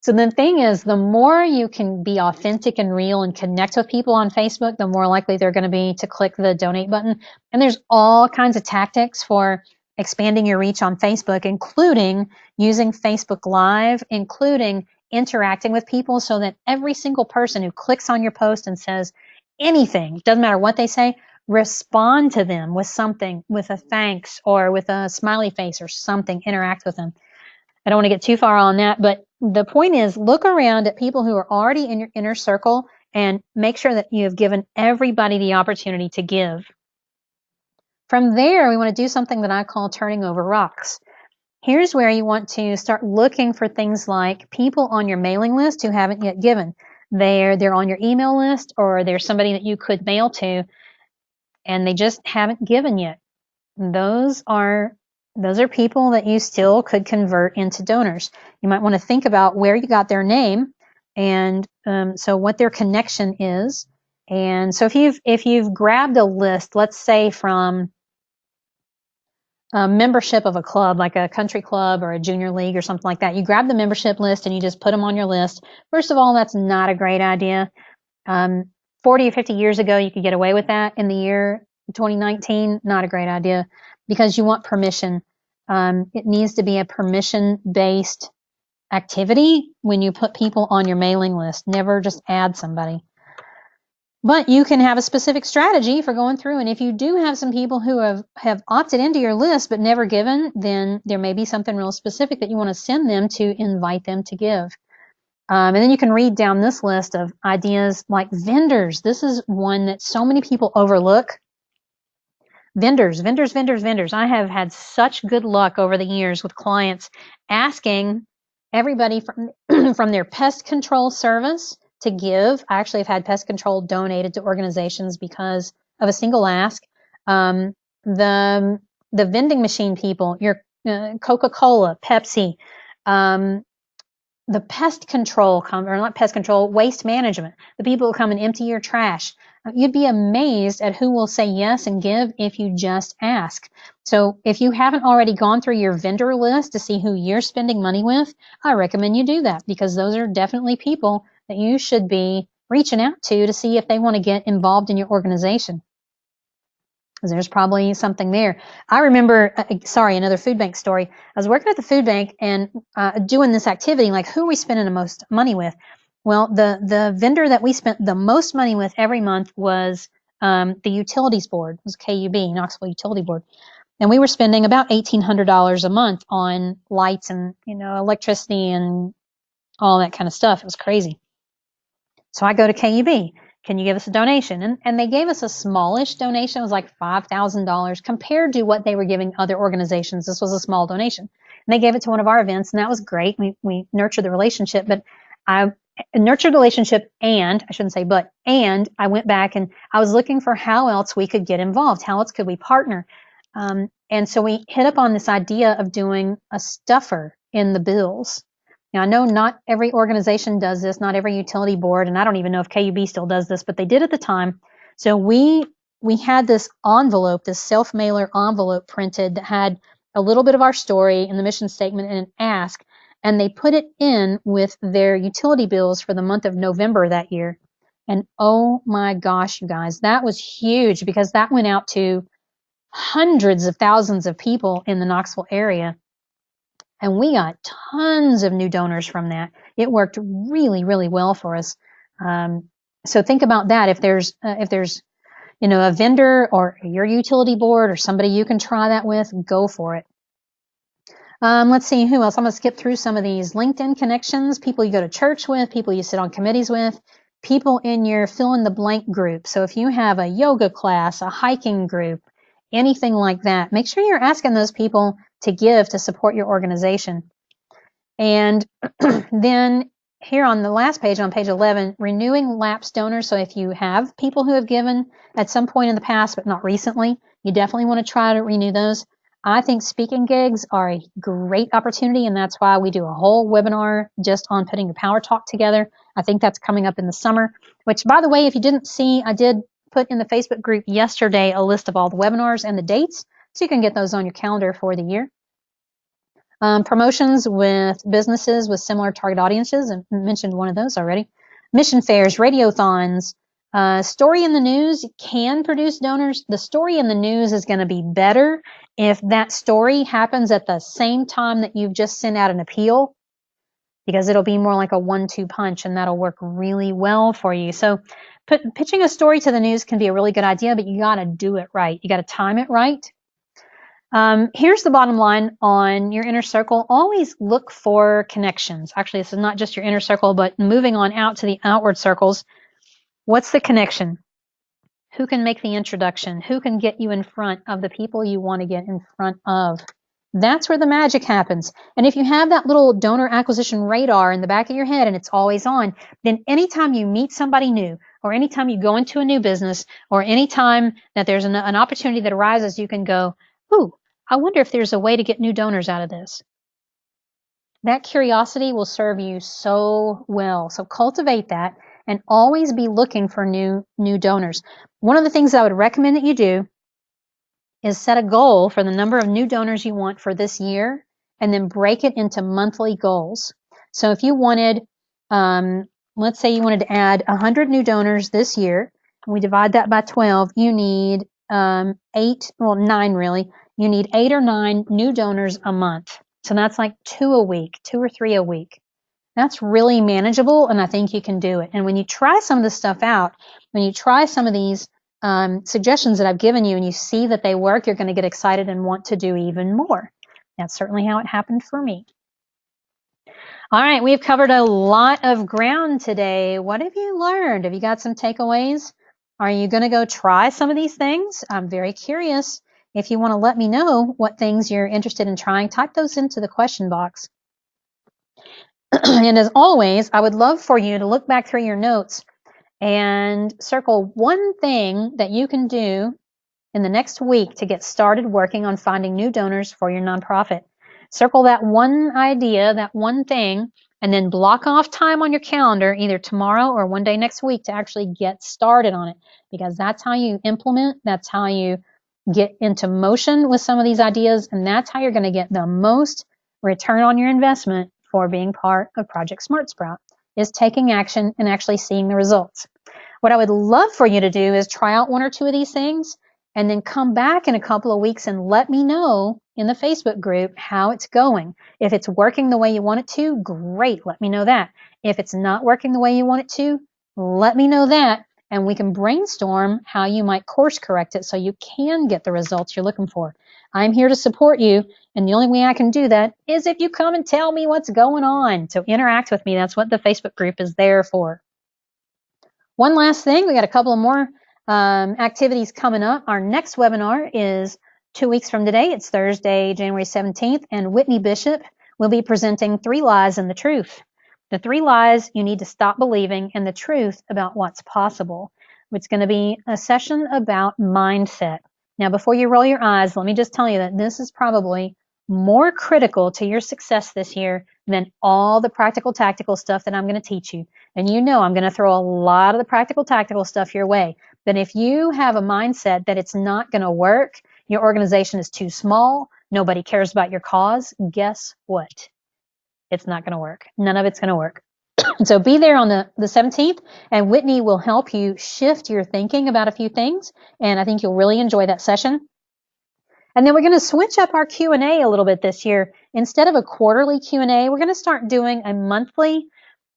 B: So the thing is, the more you can be authentic and real and connect with people on Facebook, the more likely they're going to be to click the donate button. And there's all kinds of tactics for expanding your reach on Facebook, including using Facebook Live, including interacting with people so that every single person who clicks on your post and says anything, doesn't matter what they say, respond to them with something, with a thanks or with a smiley face or something, interact with them. I don't want to get too far on that, but the point is, look around at people who are already in your inner circle and make sure that you have given everybody the opportunity to give. From there, we want to do something that I call turning over rocks. Here's where you want to start looking for things like people on your mailing list who haven't yet given. They're on your email list, or there's somebody that you could mail to and they just haven't given yet. Those are people that you still could convert into donors. You might want to think about where you got their name, and so what their connection is. And so if you've grabbed a list, let's say from a membership of a club, like a country club or a junior league or something like that, you grab the membership list and you just put them on your list. First of all, that's not a great idea. 40 or 50 years ago, you could get away with that. In the year 2019, not a great idea, because you want permission. It needs to be a permission-based activity when you put people on your mailing list. Never just add somebody. But you can have a specific strategy for going through. And if you do have some people who have opted into your list but never given, then there may be something real specific that you want to send them to invite them to give. And then you can read down this list of ideas like vendors. This is one that so many people overlook. Vendors. I have had such good luck over the years with clients asking everybody from their pest control service to give. I actually have had pest control donated to organizations because of a single ask. The vending machine people, your Coca-Cola, Pepsi, the pest control, or not pest control, waste management, the people who come and empty your trash. You'd be amazed at who will say yes and give if you just ask. So if you haven't already gone through your vendor list to see who you're spending money with, I recommend you do that, because those are definitely people that you should be reaching out to see if they want to get involved in your organization. Because there's probably something there. I remember, another food bank story. I was working at the food bank and doing this activity, like who are we spending the most money with? Well, the vendor that we spent the most money with every month was the utilities board. It was KUB, Knoxville Utility Board. And we were spending about $1,800 a month on lights and, electricity and all that kind of stuff. It was crazy. So I go to KUB. Can you give us a donation? And they gave us a smallish donation. It was like $5,000 compared to what they were giving other organizations. This was a small donation. And they gave it to one of our events, and that was great. We nurtured the relationship, but I nurtured the relationship and I went back and I was looking for how else we could get involved. How else could we partner? And so we hit up on this idea of doing a stuffer in the bills. Now, I know not every organization does this, not every utility board, and I don't even know if KUB still does this, but they did at the time. So we had this envelope, this self-mailer envelope printed that had a little bit of our story and the mission statement and an ask, and they put it in with their utility bills for the month of November that year. And oh my gosh, you guys, that was huge because that went out to hundreds of thousands of people in the Knoxville area. And we got tons of new donors from that. It worked really, really well for us. So think about that. If there's a vendor or your utility board or somebody you can try that with, go for it. Let's see who else. I'm going to skip through some of these LinkedIn connections, people you go to church with, people you sit on committees with, people in your fill in the blank group. So if you have a yoga class, a hiking group, anything like that, make sure you're asking those people to give to support your organization. And then here on the last page, on page 11, renewing lapsed donors. So if you have people who have given at some point in the past but not recently, you definitely want to try to renew those. I think speaking gigs are a great opportunity, and that's why we do a whole webinar just on putting your power talk together. I think that's coming up in the summer, which, by the way, if you didn't see, I did put in the Facebook group yesterday a list of all the webinars and the dates, so you can get those on your calendar for the year. Promotions with businesses with similar target audiences, and mentioned one of those already. Mission fairs, radiothons, story in the news can produce donors. The story in the news is going to be better if that story happens at the same time that you've just sent out an appeal, because it'll be more like a 1-2 punch, and that'll work really well for you. So pitching a story to the news can be a really good idea, but you got to do it right. You got to time it right. Here's the bottom line on your inner circle. Always look for connections. Actually, this is not just your inner circle, but moving on out to the outward circles. What's the connection? Who can make the introduction? Who can get you in front of the people you want to get in front of? That's where the magic happens. And if you have that little donor acquisition radar in the back of your head and it's always on, then anytime you meet somebody new, or anytime you go into a new business, or anytime that there's an opportunity that arises, you can go, ooh, I wonder if there's a way to get new donors out of this. That curiosity will serve you so well. So cultivate that and always be looking for new donors. One of the things I would recommend that you do is set a goal for the number of new donors you want for this year, and then break it into monthly goals. So if you wanted, let's say you wanted to add 100 new donors this year, and we divide that by 12, you need 9 really. You need 8 or 9 new donors a month. So that's like 2 or 3 a week. That's really manageable, and I think you can do it. And when you try some of this stuff out, when you try some of these suggestions that I've given you and you see that they work, you're going to get excited and want to do even more. That's certainly how it happened for me. All right, we've covered a lot of ground today. What have you learned? Have you got some takeaways? Are you going to go try some of these things? I'm very curious. If you want to let me know what things you're interested in trying, type those into the question box. And as always, I would love for you to look back through your notes and circle one thing that you can do in the next week to get started working on finding new donors for your nonprofit. Circle that one idea, that one thing, and then block off time on your calendar, either tomorrow or one day next week, to actually get started on it, because that's how you implement, that's how you get into motion with some of these ideas, and that's how you're going to get the most return on your investment for being part of Project SmartSprout, is taking action and actually seeing the results. What I would love for you to do is try out 1 or 2 of these things and then come back in a couple of weeks and let me know in the Facebook group how it's going. If it's working the way you want it to, great, let me know that. If it's not working the way you want it to, let me know that, and we can brainstorm how you might course correct it so you can get the results you're looking for. I'm here to support you, and the only way I can do that is if you come and tell me what's going on. So interact with me. That's what the Facebook group is there for. One last thing, we got a couple of more activities coming up. Our next webinar is 2 weeks from today. It's Thursday, January 17th, and Whitney Bishop will be presenting 3 lies and the truth. The 3 lies you need to stop believing and the truth about what's possible. It's going to be a session about mindset. Now, before you roll your eyes, let me just tell you that this is probably more critical to your success this year than all the practical, tactical stuff that I'm going to teach you. And you know I'm going to throw a lot of the practical, tactical stuff your way. But if you have a mindset that it's not going to work, your organization is too small, nobody cares about your cause, guess what? It's not going to work. None of it's going to work. So be there on the 17th, and Whitney will help you shift your thinking about a few things, and I think you'll really enjoy that session. And then we're going to switch up our Q&A a little bit this year. Instead of a quarterly Q&A, we're going to start doing a monthly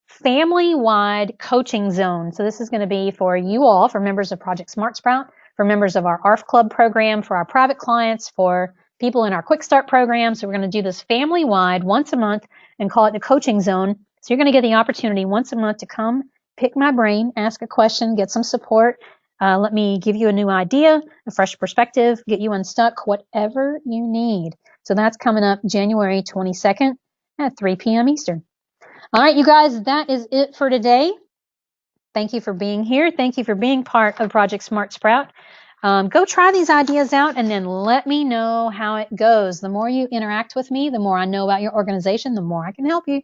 B: family-wide coaching zone. So this is going to be for you all, for members of Project SmartSprout, for members of our ARF Club program, for our private clients, for people in our Quick Start program. So we're going to do this family-wide once a month and call it the coaching zone. So you're going to get the opportunity once a month to come, pick my brain, ask a question, get some support. Let me give you a new idea, a fresh perspective, get you unstuck, whatever you need. So that's coming up January 22nd at 3 p.m. Eastern. All right, you guys, that is it for today. Thank you for being here. Thank you for being part of Project SmartSprout. Go try these ideas out and then let me know how it goes. The more you interact with me, the more I know about your organization, the more I can help you.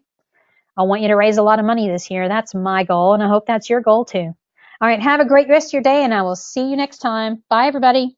B: I want you to raise a lot of money this year. That's my goal, and I hope that's your goal too. All right, have a great rest of your day, and I will see you next time. Bye, everybody.